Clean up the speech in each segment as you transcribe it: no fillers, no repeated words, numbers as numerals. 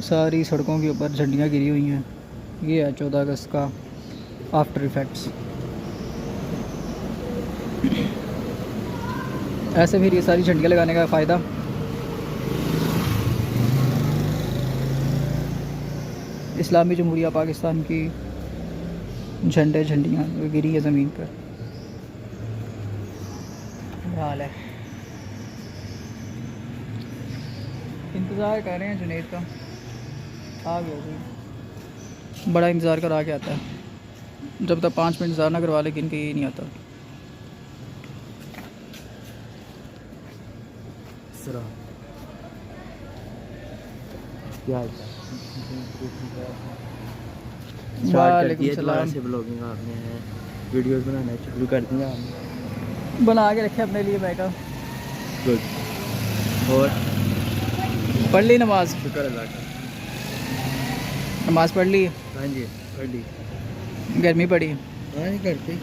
सारी सड़कों के ऊपर झंडियाँ गिरी हुई हैं। ये है 14 अगस्त का आफ्टर इफ़ेक्ट्स। ऐसे फिर ये सारी झंडियाँ लगाने का फ़ायदा इस्लामी जमहूरिया पाकिस्तान की झंडियाँ गिरी है ज़मीन पर। हाल है, इंतज़ार कर रहे हैं जुनैद का। आ गया जी, बड़ा इंतज़ार करा के आता है। जब तक 5 मिनट इंतज़ार ना करवा ले इनके ये नहीं आता। वालेकुम सलाम। से ब्लॉगिंग आपने वीडियोस बनाना शुरू कर दिया आपने? बना के रखे अपने लिए बैठा। गुड। और पढ़ ली नमाज? शुक्र अल्लाह का। नमाज पढ़ ली? हाँ जी पढ़ ली। गर्मी पड़ी? हाँ जी करते।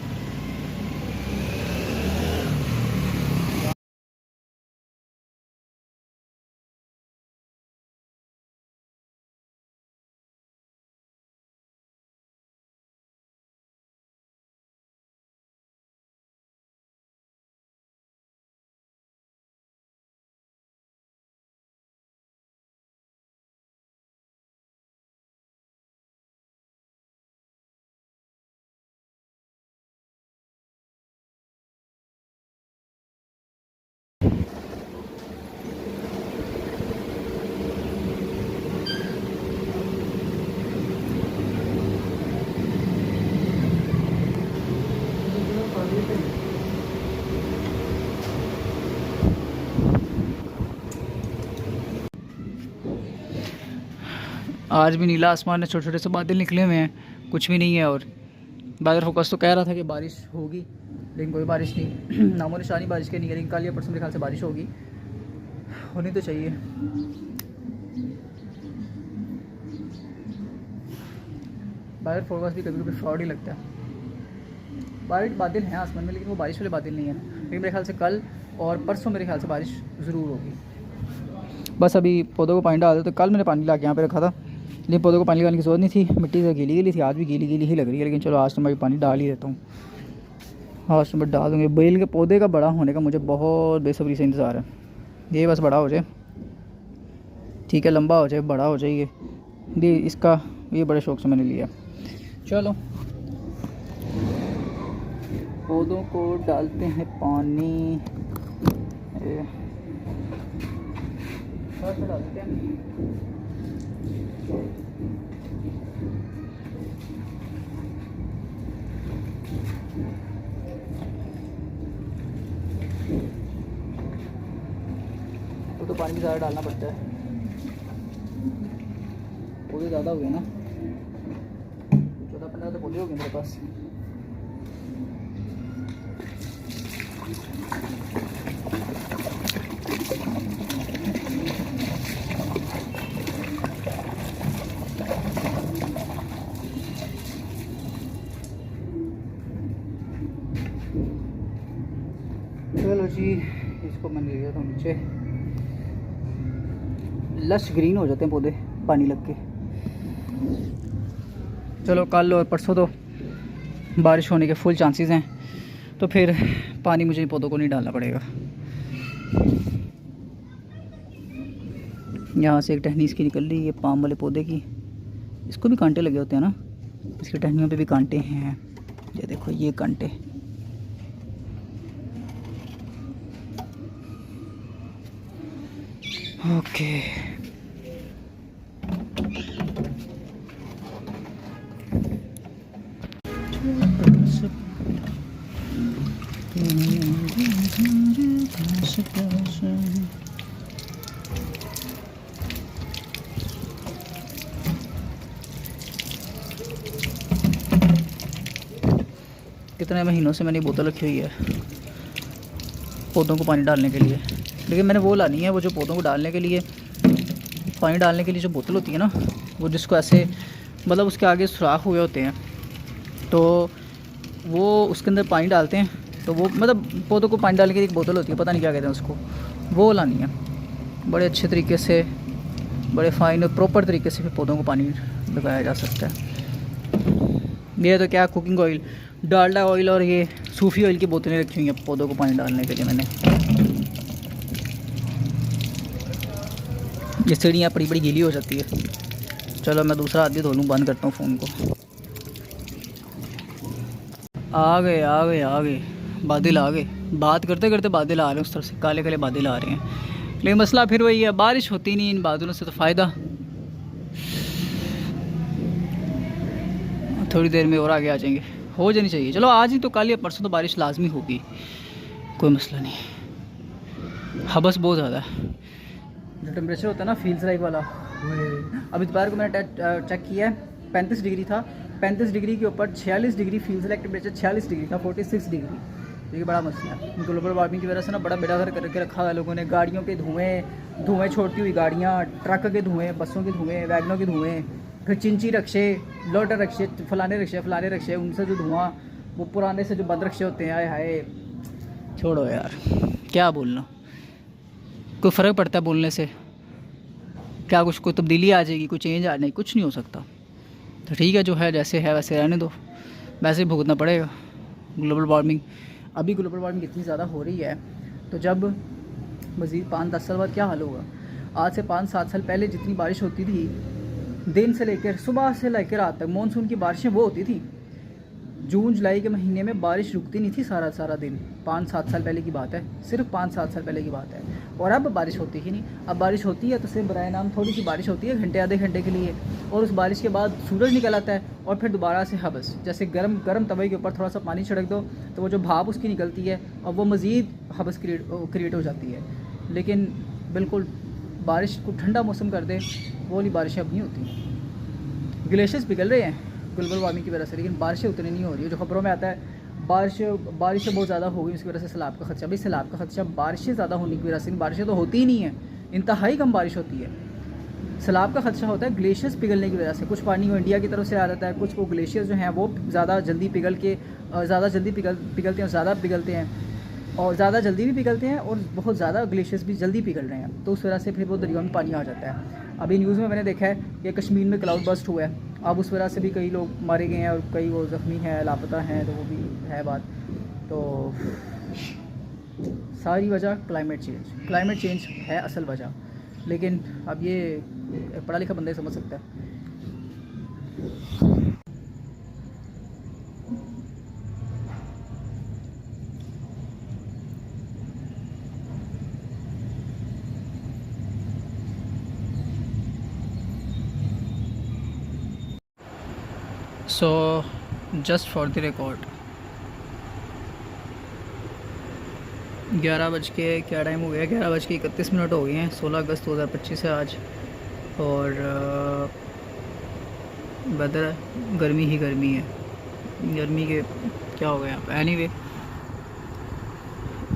आज भी नीला आसमान है, छोटे छोटे से बादल निकले हुए हैं, कुछ भी नहीं है। और बादल फोकस तो कह रहा था कि बारिश होगी, लेकिन कोई बारिश नहीं। नामो निशानी बारिश के नहीं है, लेकिन कल या परसों मेरे ख्याल से बारिश होगी, होनी तो चाहिए। बादल फोकस भी कभी कभी फ्रॉड ही लगता है। बादल हैं आसमान में, लेकिन वो बारिश वाले बादल नहीं है। लेकिन मेरे ख्याल से कल और परसों मेरे ख्याल से बारिश ज़रूर होगी। बस अभी पौधों को पानी डाल दो। तो कल मैंने पानी ला के यहाँ पे रखा था, लेकिन पौधों को पानी लगाने की ज़रूरत नहीं थी, मिट्टी से गीली गीली थी। आज भी गीली गीली ही लग रही है, लेकिन चलो आज तो मैं पानी डाल ही देता हूँ। आज तो मैं डाल दूँगी। बेल के पौधे का बड़ा होने का मुझे बहुत बेसब्री से इंतज़ार है। ये बस बड़ा हो जाए, ठीक है, लंबा हो जाए, बड़ा हो जाए। ये इसका ये बड़े शौक़ से मैंने लिया। चलो पौधों को डालते हैं पानी। डालते हैं। तो पानी ज़्यादा डालना पड़ता है, पौधे ज़्यादा हो गए ना, 14-15 तो पौधे हो गए मेरे पास। चलो जी, इसको मैंने लिया था नीचे। लश ग्रीन हो जाते हैं पौधे पानी लग के। चलो कल और परसों तो बारिश होने के फुल चांसेस हैं, तो फिर पानी मुझे इन पौधों को नहीं डालना पड़ेगा। यहाँ से एक टहनी इसकी निकल रही है, पाम वाले पौधे की। इसको भी कांटे लगे होते हैं ना, इसकी टहनियों पे भी कांटे हैं। ये देखो, ये कांटे। ओके, कितने महीनों से मैंने बोतल रखी हुई है पौधों को पानी डालने के लिए, लेकिन मैंने वो लानी है, वो जो पौधों को डालने के लिए, पानी डालने के लिए जो बोतल होती है ना, वो जिसको ऐसे मतलब उसके आगे सुराख हुए होते हैं, तो वो उसके अंदर पानी डालते हैं। तो वो मतलब पौधों को पानी डालने की एक बोतल होती है, पता नहीं क्या कहते हैं उसको, वो लानी है। बड़े अच्छे तरीके से बड़े फाइन और प्रॉपर तरीके से फिर पौधों को पानी लगाया जा सकता है। ये तो क्या कुकिंग ऑयल, डालडा ऑयल और ये सूफी ऑयल की बोतलें रखी हुई हैं पौधों को पानी डालने के लिए मैंने। ये सीढ़ियाँ बड़ी बड़ी गीली हो जाती है। चलो मैं दूसरा आदमी धो लूँ, बंद करता हूँ फ़ोन को। आ गए बादल आ गए। बात करते करते बादल आ रहे हैं, उस तरफ से काले काले बादल आ रहे हैं। लेकिन मसला फिर वही है, बारिश होती नहीं इन बादलों से, तो फ़ायदा थोड़ी देर में और आगे आ जाएंगे, हो जानी चाहिए। चलो आज ही तो, कल या परसों तो बारिश लाजमी होगी, कोई मसला नहीं। हबस बहुत ज़्यादा है। जो टेम्परेचर होता है ना फील्ड लाइक वाला, अभी दोपहर को मैंने चेक किया है 35 डिग्री था। 35 डिग्री के ऊपर 46 degree field like temperature 46 degree था, 46 डिग्री। देखिए बड़ा मसला है ग्लोबल वार्मिंग की वजह से ना, बड़ा बेड़ा घर करके रखा है लोगों ने। गाड़ियों के धुएँ छोड़ती हुई गाड़ियाँ, ट्रक के धुएँ, बसों के धुएँ, वैगनों के धुएँ, फिर चिंची रक्शे, लोडर रक्शे, फलाने रक्शे, उनसे जो धुआं, वो पुराने से जो बंद रक्शे होते हैं, आए हाय छोड़ो यार, क्या बोलना। कोई फ़र्क पड़ता है बोलने से? क्या कुछ कोई तब्दीली आ जाएगी, कोई चेंज आ नहीं, कुछ नहीं हो सकता। तो ठीक है, जो है जैसे है वैसे रहने दो, वैसे ही भुगतना पड़ेगा। ग्लोबल वार्मिंग, अभी ग्लोबल वार्मिंग इतनी ज़्यादा हो रही है, तो जब मज़ीद 5-10 साल बाद क्या हाल होगा? आज से 5-7 साल पहले जितनी बारिश होती थी, दिन से लेकर सुबह से लेकर रात तक मानसून की बारिशें वो होती थी। जून जुलाई के महीने में बारिश रुकती नहीं थी सारा दिन। 5-7 साल पहले की बात है, सिर्फ 5-7 साल पहले की बात है। और अब बारिश होती ही नहीं। अब बारिश होती है तो सिर्फ बराए नाम थोड़ी सी बारिश होती है, घंटे आधे घंटे के लिए, और उस बारिश के बाद सूरज निकल आता है और फिर दोबारा से हबस। जैसे गर्म तवे के ऊपर थोड़ा सा पानी छिड़क दो तो वो जो भाप उसकी निकलती है और वो मज़ीद हबस क्रिएट हो जाती है। लेकिन बिल्कुल बारिश को ठंडा मौसम कर दे, वो वाली बारिशें अब नहीं होती। ग्लेशियर्स पिघल रहे हैं ग्लोबल वार्मिंग की वजह से, लेकिन बारिशें उतनी नहीं हो रही है। जो खबरों में आता है बारिशें बहुत ज़्यादा हो गई, उसकी वजह से सैलाब का खदशा। भाई सैलाब का खदशा बारिशें ज़्यादा होने की वजह से, बारिशें तो होती ही नहीं है, इंतहाई कम बारिश होती है। सैलाब का खदशा होता है ग्लेशियर्स पिघलने की वजह से। कुछ पानी वो इंडिया की तरफ से आ जाता है, कुछ वो ग्लेशियर्स जो हैं वो ज़्यादा जल्दी पिघलते हैं, ज़्यादा पिघलते हैं, और ज़्यादा जल्दी भी पिघलते हैं, और बहुत ज़्यादा ग्लेशियर्स भी जल्दी पिघल रहे हैं, तो उस वजह से फिर वो दरियाओं में पानी आ जाता है। अभी न्यूज़ में मैंने देखा है कि कश्मीर में क्लाउड बस्ट हुआ है, अब उस वजह से भी कई लोग मारे गए हैं और कई वो ज़ख्मी हैं, लापता हैं, तो वो भी है बात। तो सारी वजह क्लाइमेट चेंज है असल वजह, लेकिन अब ये पढ़ा लिखा बंदा ही समझ सकता है। So just for the record 11 बज के क्या टाइम हो गया, 11:31 हो गए हैं। 16 अगस्त 2025 है आज, और वेदर गर्मी ही गर्मी है। गर्मी के क्या हो गया एनीवे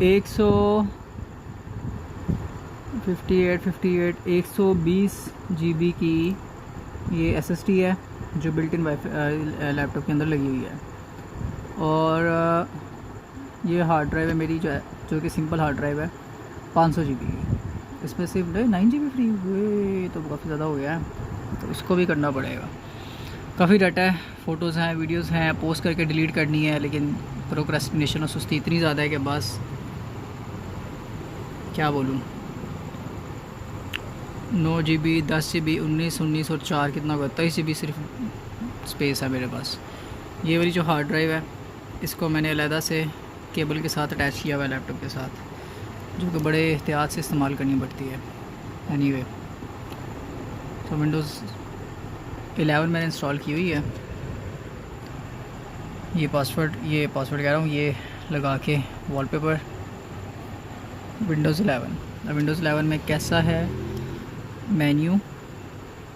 120 GB की ये SSD है जो बिल्ट इन वाईफाई लैपटॉप के अंदर लगी हुई है, और ये हार्ड ड्राइव है मेरी जो कि सिंपल हार्ड ड्राइव है 500 GB की। इसमें सिर्फ 9 GB फ्री हुए, तो काफ़ी ज़्यादा हो गया है, तो इसको भी करना पड़ेगा। काफ़ी डाटा है, फ़ोटोज़ हैं, वीडियोज़ हैं, पोस्ट करके डिलीट करनी है, लेकिन प्रोक्रेस्टिनेशन और सुस्ती इतनी ज़्यादा है कि बस क्या बोलूँ। 9 GB, 10 GB, 19 और 4 कितना होगा, 23 GB सिर्फ स्पेस है मेरे पास। ये वाली जो हार्ड ड्राइव है इसको मैंने अलहदा से केबल के साथ अटैच किया हुआ है लैपटॉप के साथ, जो कि बड़े एहतियात से इस्तेमाल करनी पड़ती है। एनीवे तो विंडोज़ 11 मैंने इंस्टॉल की हुई है। ये पासवर्ड कह रहा हूँ, ये लगा के वॉलपेपर विंडोज़ 11। विंडोज़ 11 में कैसा है मेन्यू,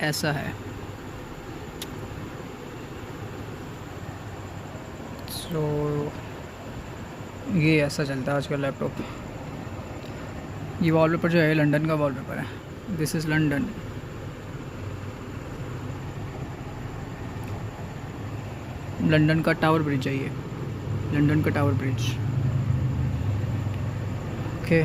ऐसा है। सो ये ऐसा चलता है आजकल लैपटॉप। ये वॉलपेपर जो है लंदन का वॉलपेपर है, दिस इज़ लंदन। लंदन का टावर ब्रिज है ये, लंदन का टावर ब्रिज। ओके